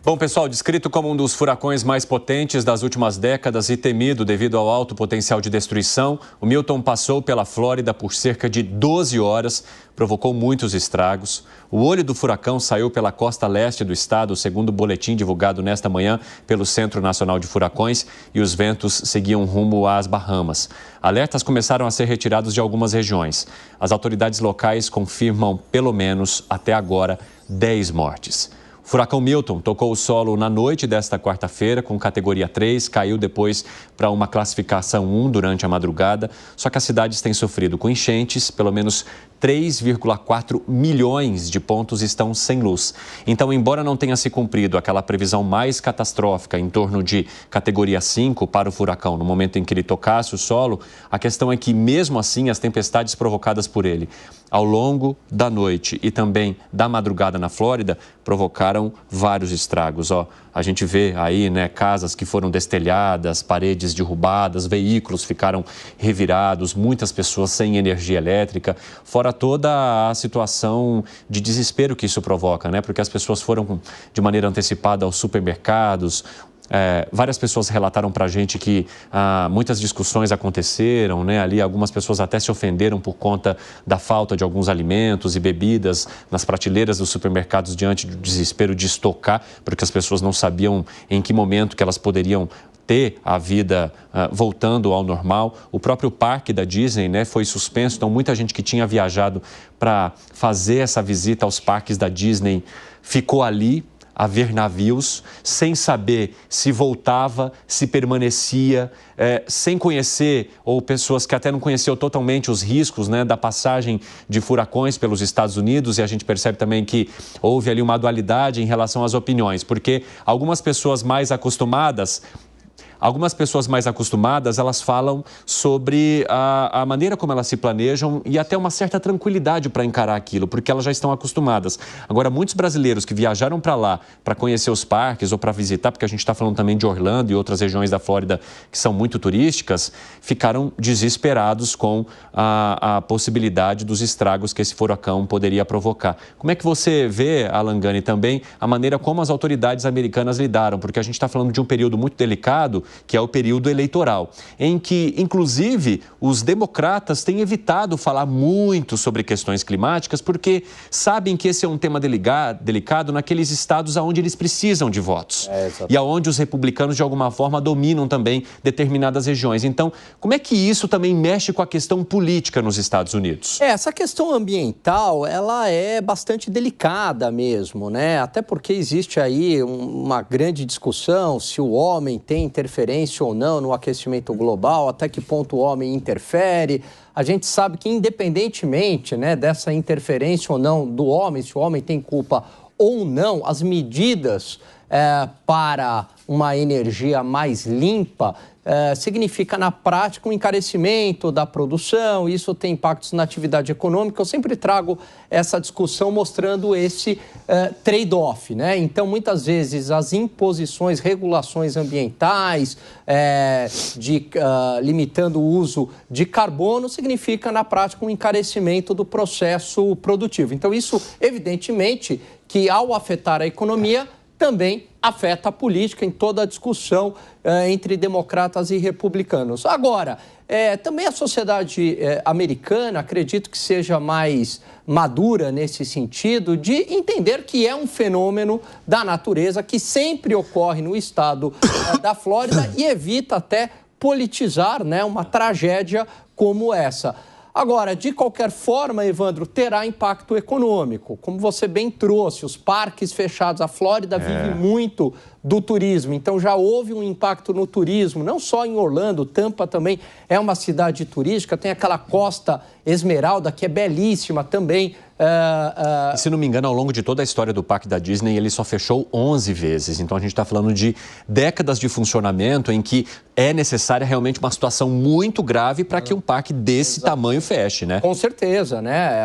Bom, pessoal, descrito como um dos furacões mais potentes das últimas décadas e temido devido ao alto potencial de destruição, o Milton passou pela Flórida por cerca de 12 horas, provocou muitos estragos. O olho do furacão saiu pela costa leste do estado, segundo o boletim divulgado nesta manhã pelo Centro Nacional de Furacões, e os ventos seguiam rumo às Bahamas. Alertas começaram a ser retirados de algumas regiões. As autoridades locais confirmam, pelo menos até agora, 10 mortes. O furacão Milton tocou o solo na noite desta quarta-feira com categoria 3, caiu depois para uma classificação 1 durante a madrugada, só que as cidades têm sofrido com enchentes, pelo menos 3,4 milhões de pontos estão sem luz. Então, embora não tenha se cumprido aquela previsão mais catastrófica em torno de categoria 5 para o furacão no momento em que ele tocasse o solo, a questão é que, mesmo assim, as tempestades provocadas por ele ao longo da noite e também da madrugada na Flórida provocaram vários estragos. A gente vê aí, casas que foram destelhadas, paredes derrubadas, veículos ficaram revirados, muitas pessoas sem energia elétrica, fora toda a situação de desespero que isso provoca, porque as pessoas foram de maneira antecipada aos supermercados. Várias pessoas relataram para a gente que muitas discussões aconteceram, ali algumas pessoas até se ofenderam por conta da falta de alguns alimentos e bebidas nas prateleiras dos supermercados diante do desespero de estocar, porque as pessoas não sabiam em que momento que elas poderiam ter a vida voltando ao normal. O próprio parque da Disney foi suspenso, então muita gente que tinha viajado para fazer essa visita aos parques da Disney ficou ali a ver navios, sem saber se voltava, se permanecia, sem conhecer, ou pessoas que até não conheciam totalmente os riscos da passagem de furacões pelos Estados Unidos, e a gente percebe também que houve ali uma dualidade em relação às opiniões, porque algumas pessoas mais acostumadas, elas falam sobre a maneira como elas se planejam e até uma certa tranquilidade para encarar aquilo, porque elas já estão acostumadas. Agora, muitos brasileiros que viajaram para lá para conhecer os parques ou para visitar, porque a gente está falando também de Orlando e outras regiões da Flórida que são muito turísticas, ficaram desesperados com a possibilidade dos estragos que esse furacão poderia provocar. Como é que você vê, Alan Gani, também a maneira como as autoridades americanas lidaram? Porque a gente está falando de um período muito delicado, que é o período eleitoral, em que, inclusive, os democratas têm evitado falar muito sobre questões climáticas, porque sabem que esse é um tema delicado naqueles estados onde eles precisam de votos e onde os republicanos, de alguma forma, dominam também determinadas regiões. Então, como é que isso também mexe com a questão política nos Estados Unidos? Essa questão ambiental, ela é bastante delicada mesmo, Até porque existe aí uma grande discussão se o homem tem interferência ou não no aquecimento global, até que ponto o homem interfere. A gente sabe que, independentemente dessa interferência ou não do homem, se o homem tem culpa ou não, as medidas para uma energia mais limpa significa, na prática, um encarecimento da produção. Isso tem impactos na atividade econômica. Eu sempre trago essa discussão mostrando esse trade-off, Então, muitas vezes, as imposições, regulações ambientais, limitando o uso de carbono, significa, na prática, um encarecimento do processo produtivo. Então, isso, evidentemente, que ao afetar a economia, também afeta a política em toda a discussão entre democratas e republicanos. Agora, também a sociedade americana, acredito que seja mais madura nesse sentido, de entender que é um fenômeno da natureza que sempre ocorre no estado da Flórida e evita até politizar uma tragédia como essa. Agora, de qualquer forma, Evandro, terá impacto econômico. Como você bem trouxe, os parques fechados, a Flórida vive muito do turismo. Então, já houve um impacto no turismo, não só em Orlando, Tampa também é uma cidade turística, tem aquela Costa Esmeralda, que é belíssima também. E, se não me engano, ao longo de toda a história do parque da Disney, ele só fechou 11 vezes. Então, a gente está falando de décadas de funcionamento em que é necessária realmente uma situação muito grave para que um parque desse tamanho feche, Com certeza,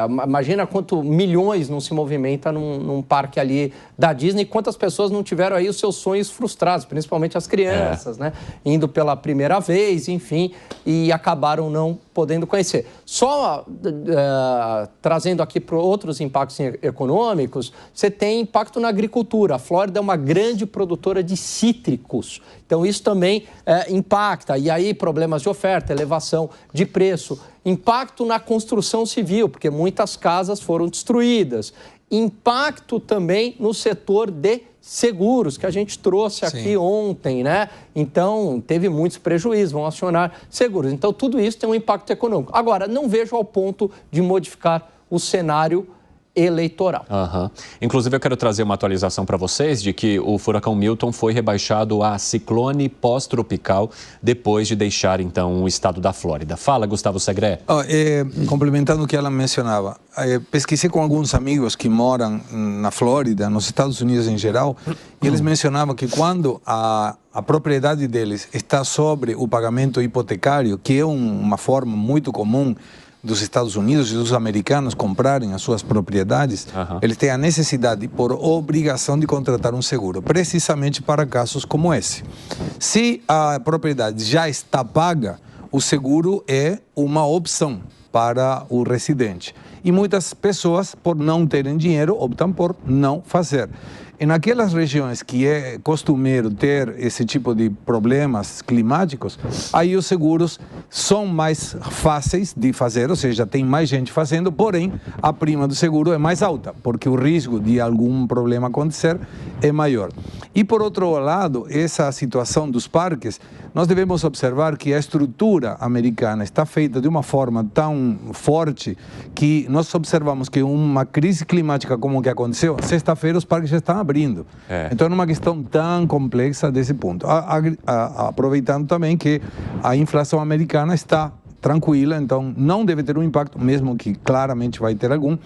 Imagina quanto milhões não se movimenta num parque ali da Disney, quantas pessoas não tiveram aí os seus sonhos frustrados, principalmente as crianças, né? Indo pela primeira vez, enfim, e acabaram não podendo conhecer. Só trazendo aqui para outros impactos econômicos, você tem impacto na agricultura. A Flórida é uma grande produtora de cítricos, então isso também impacta. E aí problemas de oferta, elevação de preço, impacto na construção civil, porque muitas casas foram destruídas. Impacto também no setor de seguros, que a gente trouxe aqui ontem, né? Então, teve muitos prejuízos, vão acionar seguros. Então, tudo isso tem um impacto econômico. Agora, não vejo ao ponto de modificar o cenário eleitoral. Inclusive, eu quero trazer uma atualização para vocês de que o furacão Milton foi rebaixado a ciclone pós-tropical depois de deixar, então, o estado da Flórida. Fala, Gustavo Segré. Complementando o que ela mencionava, pesquisei com alguns amigos que moram na Flórida, nos Estados Unidos em geral, e eles mencionavam que quando a propriedade deles está sobre o pagamento hipotecário, que é uma forma muito comum dos Estados Unidos e dos americanos comprarem as suas propriedades, eles têm a necessidade, por obrigação, de contratar um seguro, precisamente para casos como esse. Se a propriedade já está paga, o seguro é uma opção para o residente. E muitas pessoas, por não terem dinheiro, optam por não fazer. E naquelas regiões que é costumeiro ter esse tipo de problemas climáticos, aí os seguros são mais fáceis de fazer, ou seja, tem mais gente fazendo, porém a prima do seguro é mais alta, porque o risco de algum problema acontecer é maior. E por outro lado, essa situação dos parques, nós devemos observar que a estrutura americana está feita de uma forma tão forte que nós observamos que uma crise climática como a que aconteceu, sexta-feira os parques já estão abrindo. Então é uma questão tão complexa desse ponto. Aproveitando também que a inflação americana está tranquila, então não deve ter um impacto, mesmo que claramente vai ter algum.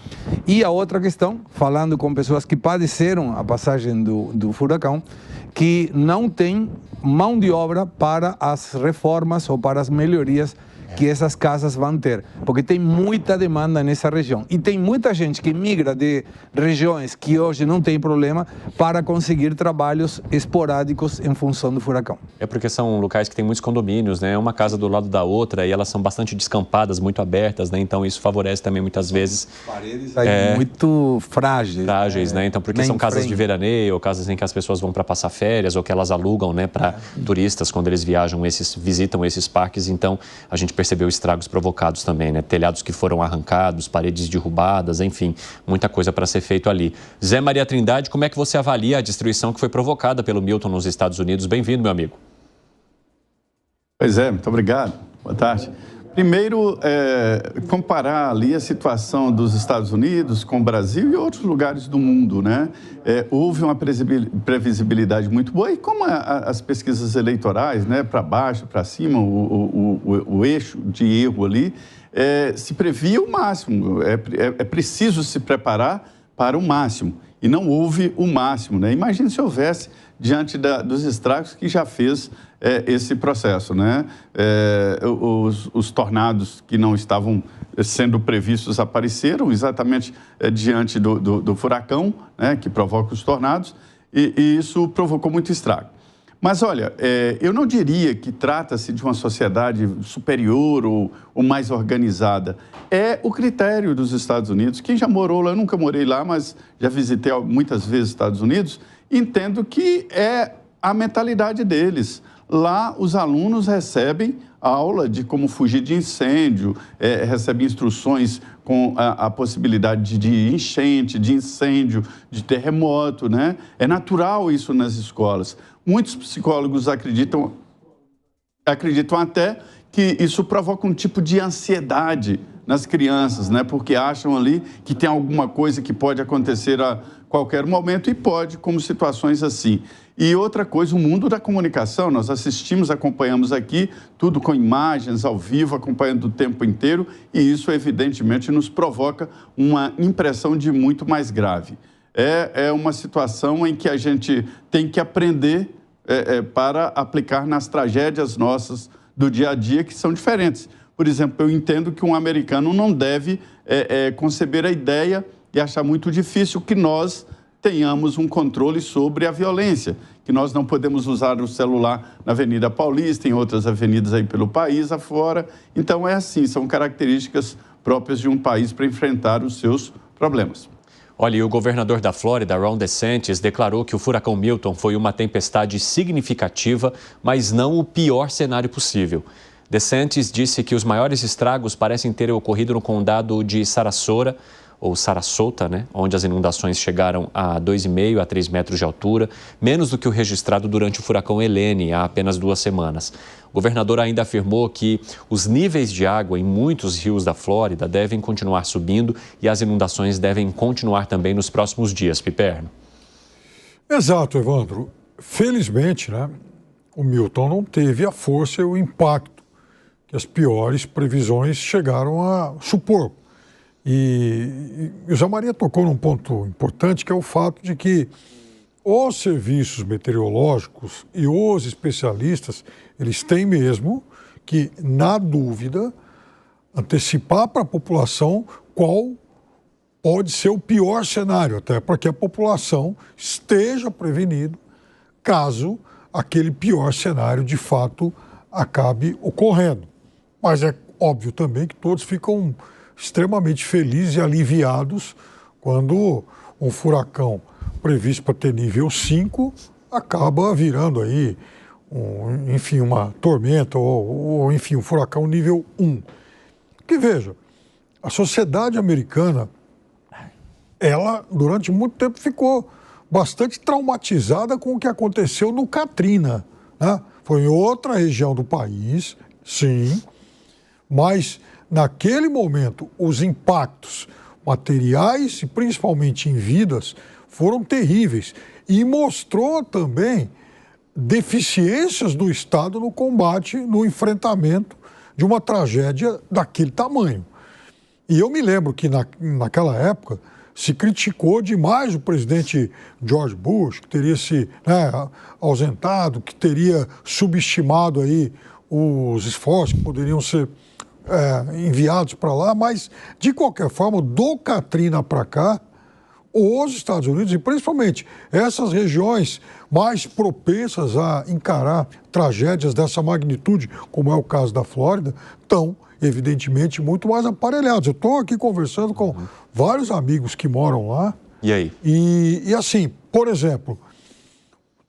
E a outra questão, falando com pessoas que padeceram a passagem do furacão, que não tem mão de obra para as reformas ou para as melhorias que essas casas vão ter, porque tem muita demanda nessa região. E tem muita gente que migra de regiões que hoje não tem problema para conseguir trabalhos esporádicos em função do furacão. É porque são locais que têm muitos condomínios, né? Uma casa do lado da outra e elas são bastante descampadas, muito abertas, né? Então isso favorece também muitas vezes... Paredes aí muito frágeis. Frágeis, né? Então porque são casas de veraneio, ou casas em que as pessoas vão para passar férias, ou que elas alugam, né, para turistas quando eles viajam, visitam esses parques. Então a gente percebeu estragos provocados também, né? Telhados que foram arrancados, paredes derrubadas, enfim, muita coisa para ser feito ali. Zé Maria Trindade, como é que você avalia a destruição que foi provocada pelo Milton nos Estados Unidos? Bem-vindo, meu amigo. Pois é, muito obrigado. Boa tarde. Primeiro, comparar ali a situação dos Estados Unidos com o Brasil e outros lugares do mundo, né? Houve uma previsibilidade muito boa e como as pesquisas eleitorais, né, para baixo, para cima, o eixo de erro ali, se previa o máximo. É preciso se preparar para o máximo e não houve o máximo, né? Imagine se houvesse diante dos estragos que já fez esse processo, né? Os tornados que não estavam sendo previstos apareceram exatamente diante do furacão, né, que provoca os tornados, e isso provocou muito estrago. Mas, olha, eu não diria que trata-se de uma sociedade superior ou mais organizada. É o critério dos Estados Unidos. Quem já morou lá, eu nunca morei lá, mas já visitei muitas vezes os Estados Unidos, entendo que é a mentalidade deles. Lá, os alunos recebem aula de como fugir de incêndio, recebem instruções com a possibilidade de enchente, de incêndio, de terremoto, né? É natural isso nas escolas. Muitos psicólogos acreditam até que isso provoca um tipo de ansiedade nas crianças, né? Porque acham ali que tem alguma coisa que pode acontecer a qualquer momento e pode, como situações assim. E outra coisa, o mundo da comunicação, nós assistimos, acompanhamos aqui, tudo com imagens ao vivo, acompanhando o tempo inteiro, e isso, evidentemente, nos provoca uma impressão de muito mais grave. É uma situação em que a gente tem que aprender para aplicar nas tragédias nossas do dia a dia, que são diferentes. Por exemplo, eu entendo que um americano não deve conceber a ideia e achar muito difícil que nós tenhamos um controle sobre a violência, que nós não podemos usar o celular na Avenida Paulista, em outras avenidas aí pelo país afora. Então, é assim, são características próprias de um país para enfrentar os seus problemas. Olha, e o governador da Flórida, Ron DeSantis, declarou que o furacão Milton foi uma tempestade significativa, mas não o pior cenário possível. DeSantis disse que os maiores estragos parecem ter ocorrido no condado de Sarasota, né, onde as inundações chegaram a 2,5 a 3 metros de altura, menos do que o registrado durante o furacão Helene há apenas 2 semanas. O governador ainda afirmou que os níveis de água em muitos rios da Flórida devem continuar subindo e as inundações devem continuar também nos próximos dias. Piperno. Exato, Evandro. Felizmente, né, o Milton não teve a força e o impacto que as piores previsões chegaram a supor. E o Zé Maria tocou num ponto importante, que é o fato de que os serviços meteorológicos e os especialistas, eles têm mesmo que, na dúvida, antecipar para a população qual pode ser o pior cenário, até para que a população esteja prevenida caso aquele pior cenário de fato acabe ocorrendo. Mas é óbvio também que todos ficam extremamente felizes e aliviados quando um furacão previsto para ter nível 5 acaba virando aí, enfim, uma tormenta ou, enfim, um furacão nível 1. Porque, veja, a sociedade americana, ela, durante muito tempo, ficou bastante traumatizada com o que aconteceu no Katrina, né? Foi em outra região do país, sim, mas naquele momento, os impactos materiais e principalmente em vidas foram terríveis e mostrou também deficiências do Estado no combate, no enfrentamento de uma tragédia daquele tamanho. E eu me lembro que naquela época se criticou demais o presidente George Bush, que teria se ausentado, que teria subestimado aí os esforços que poderiam ser enviados para lá, mas, de qualquer forma, do Katrina para cá, os Estados Unidos, e principalmente essas regiões mais propensas a encarar tragédias dessa magnitude, como é o caso da Flórida, estão, evidentemente, muito mais aparelhados. Eu estou aqui conversando com vários amigos que moram lá. E aí? E assim, por exemplo,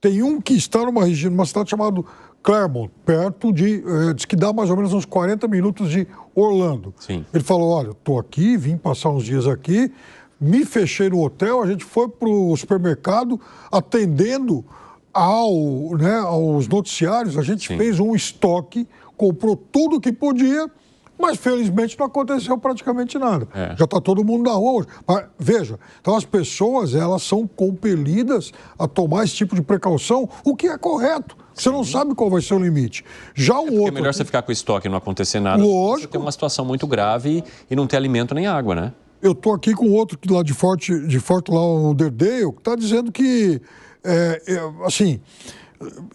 tem um que está numa cidade chamada Claremont, perto diz que dá mais ou menos uns 40 minutos de Orlando. Sim. Ele falou, olha, estou aqui, vim passar uns dias aqui, me fechei no hotel, a gente foi para o supermercado atendendo aos noticiários, a gente fez um estoque, comprou tudo que podia, mas felizmente não aconteceu praticamente nada. Já está todo mundo na rua hoje. Mas, veja, então as pessoas, elas são compelidas a tomar esse tipo de precaução, o que é correto. Você não sabe qual vai ser o limite. Já o outro... É melhor você ficar com o estoque e não acontecer nada. Lógico. Você tem uma situação muito grave e não ter alimento nem água, né? Eu estou aqui com outro lá de Fort Lauderdale, que está dizendo que, assim,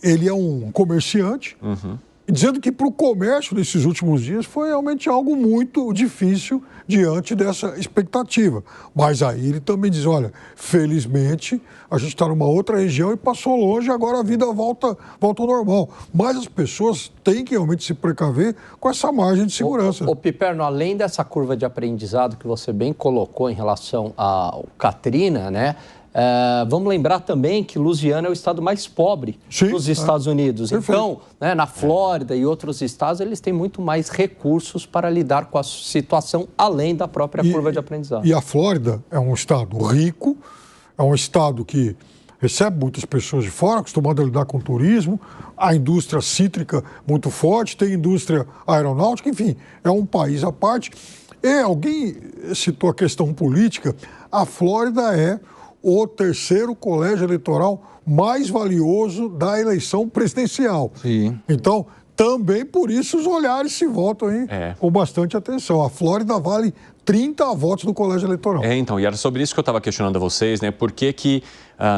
ele é um comerciante, dizendo que para o comércio nesses últimos dias foi realmente algo muito difícil diante dessa expectativa. Mas aí ele também diz, olha, felizmente a gente está numa outra região e passou longe, agora a vida volta ao normal. Mas as pessoas têm que realmente se precaver com essa margem de segurança. O Piperno, além dessa curva de aprendizado que você bem colocou em relação ao Katrina, né? Vamos lembrar também que Louisiana é o estado mais pobre dos Estados Unidos. Perfeito. Então, né, na Flórida e outros estados, eles têm muito mais recursos para lidar com a situação, além da própria curva de aprendizado. E a Flórida é um estado rico, é um estado que recebe muitas pessoas de fora, acostumado a lidar com turismo, a indústria cítrica muito forte, tem indústria aeronáutica, enfim, é um país à parte. E alguém citou a questão política, a Flórida é o terceiro colégio eleitoral mais valioso da eleição presidencial. Sim. Então, também por isso os olhares se voltam aí com bastante atenção. A Flórida vale 30 votos do colégio eleitoral. Então, e era sobre isso que eu estava questionando a vocês, né? Por que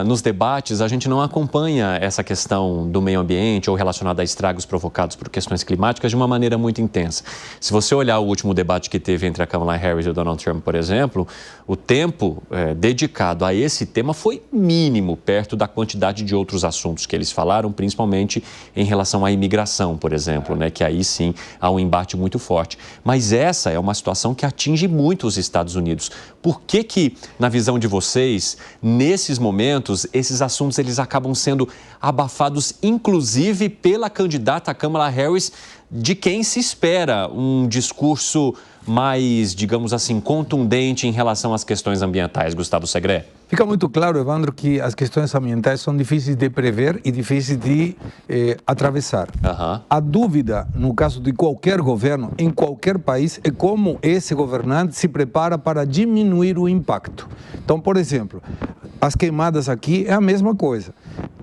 nos debates, a gente não acompanha essa questão do meio ambiente ou relacionada a estragos provocados por questões climáticas de uma maneira muito intensa. Se você olhar o último debate que teve entre a Kamala Harris e o Donald Trump, por exemplo, o tempo dedicado a esse tema foi mínimo, perto da quantidade de outros assuntos que eles falaram, principalmente em relação à imigração, por exemplo, né, que aí sim há um embate muito forte. Mas essa é uma situação que atinge muito os Estados Unidos. Por que, na visão de vocês, nesses momentos, esses assuntos eles acabam sendo abafados, inclusive pela candidata Kamala Harris, de quem se espera um discurso mais, digamos assim, contundente em relação às questões ambientais, Gustavo Segré? Fica muito claro, Evandro, que as questões ambientais são difíceis de prever e difíceis de atravessar. A dúvida, no caso de qualquer governo, em qualquer país, é como esse governante se prepara para diminuir o impacto. Então, por exemplo, as queimadas aqui é a mesma coisa.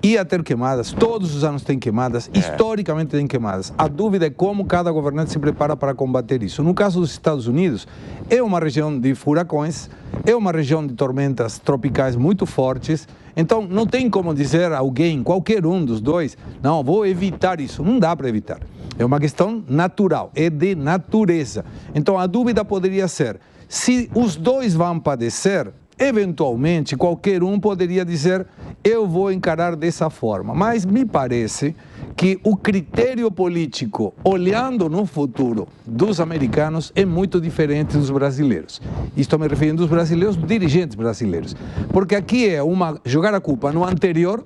Ia ter queimadas, todos os anos tem queimadas, historicamente tem queimadas. A dúvida é como cada governante se prepara para combater isso. No caso dos Estados Unidos, é uma região de furacões, é uma região de tormentas tropicais muito fortes, então não tem como dizer alguém, qualquer um dos dois, não, vou evitar isso. Não dá para evitar. É uma questão natural, é de natureza. Então a dúvida poderia ser, se os dois vão padecer, eventualmente qualquer um poderia dizer, eu vou encarar dessa forma. Mas me parece que o critério político, olhando no futuro dos americanos, é muito diferente dos brasileiros. Estou me referindo aos brasileiros, dirigentes brasileiros. Porque aqui é jogar a culpa no anterior,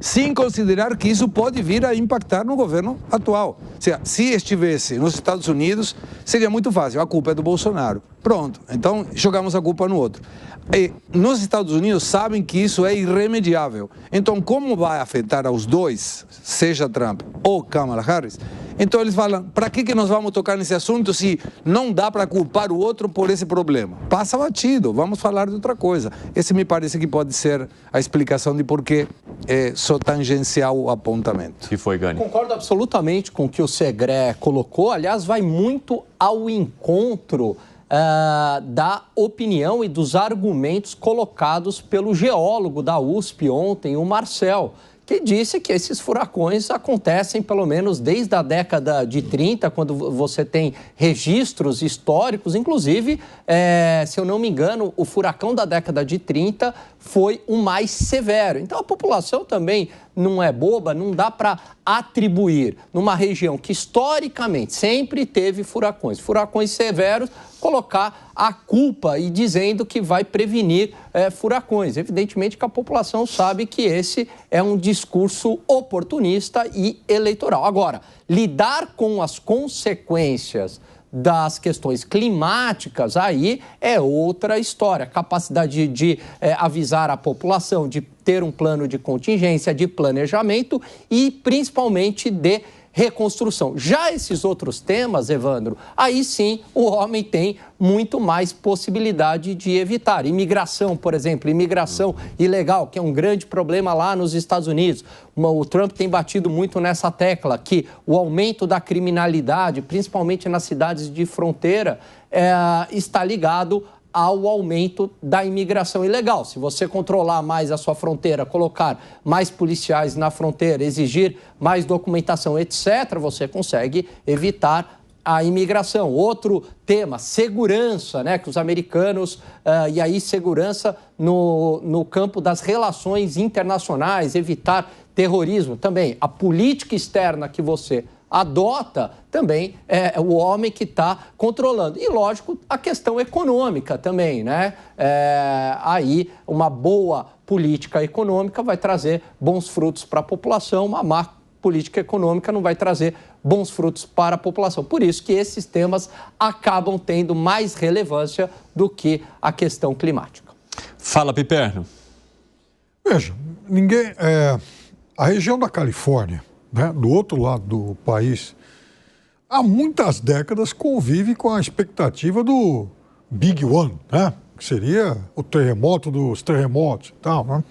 sem considerar que isso pode vir a impactar no governo atual. Ou seja, se estivesse nos Estados Unidos, seria muito fácil, a culpa é do Bolsonaro. Pronto, então jogamos a culpa no outro. E nos Estados Unidos sabem que isso é irremediável. Então, como vai afetar aos dois, seja Trump ou Kamala Harris? Então eles falam, para que nós vamos tocar nesse assunto se não dá para culpar o outro por esse problema? Passa batido, vamos falar de outra coisa. Esse me parece que pode ser a explicação de por que é só tangencial o apontamento. Que foi, Gani? Concordo absolutamente com o que o Segré colocou. Aliás, vai muito ao encontro da opinião e dos argumentos colocados pelo geólogo da USP ontem, o Marcel, que disse que esses furacões acontecem pelo menos desde a década de 30, quando você tem registros históricos, inclusive, se eu não me engano, o furacão da década de 30 foi o mais severo. Então a população também não é boba, não dá para atribuir numa região que historicamente sempre teve furacões severos, colocar a culpa e dizendo que vai prevenir furacões. Evidentemente que a população sabe que esse é um discurso oportunista e eleitoral. Agora, lidar com as consequências das questões climáticas, aí é outra história. Capacidade de avisar a população, de ter um plano de contingência, de planejamento e principalmente de reconstrução. Já esses outros temas, Evandro, aí sim o homem tem muito mais possibilidade de evitar. Imigração, por exemplo, imigração ilegal, que é um grande problema lá nos Estados Unidos. O Trump tem batido muito nessa tecla, que o aumento da criminalidade, principalmente nas cidades de fronteira, está ligado ao aumento da imigração ilegal. Se você controlar mais a sua fronteira, colocar mais policiais na fronteira, exigir mais documentação, etc., você consegue evitar a imigração. Outro tema, segurança, né? Que os americanos, e aí segurança no campo das relações internacionais, evitar terrorismo também. A política externa que você adota também é o homem que está controlando. E, lógico, a questão econômica também, né? Aí, uma boa política econômica vai trazer bons frutos para a população, uma má política econômica não vai trazer bons frutos para a população. Por isso que esses temas acabam tendo mais relevância do que a questão climática. Fala, Piperno. Veja, a região da Califórnia, né, do outro lado do país, há muitas décadas convive com a expectativa do Big One, né? Que seria o terremoto dos terremotos e tal, né?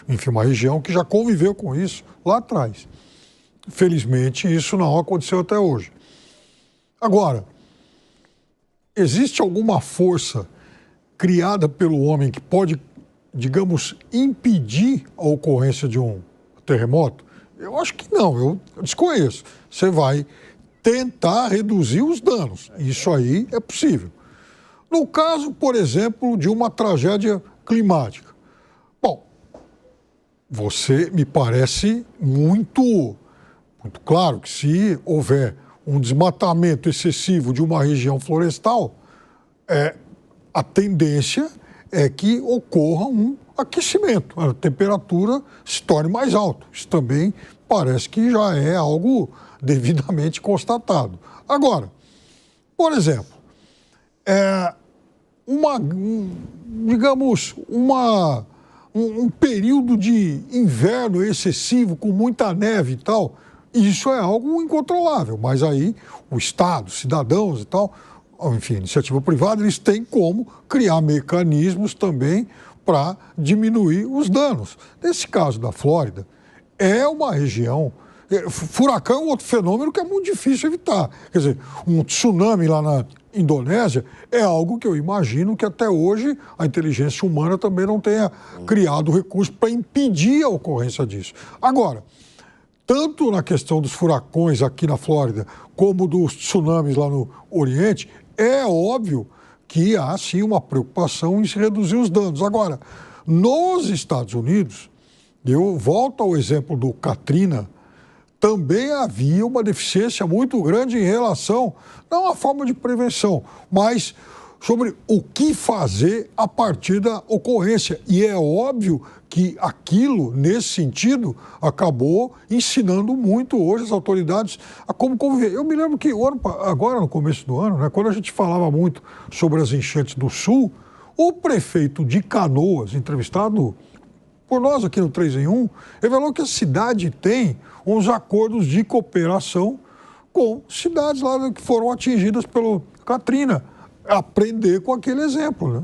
Enfim, uma região que já conviveu com isso lá atrás. Felizmente, isso não aconteceu até hoje. Agora, existe alguma força criada pelo homem que pode digamos, impedir a ocorrência de um terremoto? Eu acho que não, eu desconheço. Você vai tentar reduzir os danos. Isso aí é possível. No caso, por exemplo, de uma tragédia climática. Bom, você me parece muito claro que se houver um desmatamento excessivo de uma região florestal, a tendência é que ocorra um aquecimento, a temperatura se torne mais alta. Isso também parece que já é algo devidamente constatado. Agora, por exemplo, um período de inverno excessivo com muita neve e tal, isso é algo incontrolável, mas aí o Estado, cidadãos e tal, enfim, iniciativa privada, eles têm como criar mecanismos também para diminuir os danos. Nesse caso da Flórida, é uma região... Furacão é um outro fenômeno que é muito difícil evitar. Quer dizer, um tsunami lá na Indonésia é algo que eu imagino que até hoje a inteligência humana também não tenha criado recursos para impedir a ocorrência disso. Agora, tanto na questão dos furacões aqui na Flórida, como dos tsunamis lá no Oriente, é óbvio que há, sim, uma preocupação em se reduzir os danos. Agora, nos Estados Unidos, eu volto ao exemplo do Katrina, também havia uma deficiência muito grande em relação, não à forma de prevenção, mas sobre o que fazer a partir da ocorrência. E é óbvio que aquilo, nesse sentido, acabou ensinando muito hoje as autoridades a como conviver. Eu me lembro que agora, no começo do ano, né, quando a gente falava muito sobre as enchentes do Sul, o prefeito de Canoas, entrevistado por nós aqui no 3 em 1, revelou que a cidade tem uns acordos de cooperação com cidades lá que foram atingidas pelo Katrina. Aprender com aquele exemplo, né?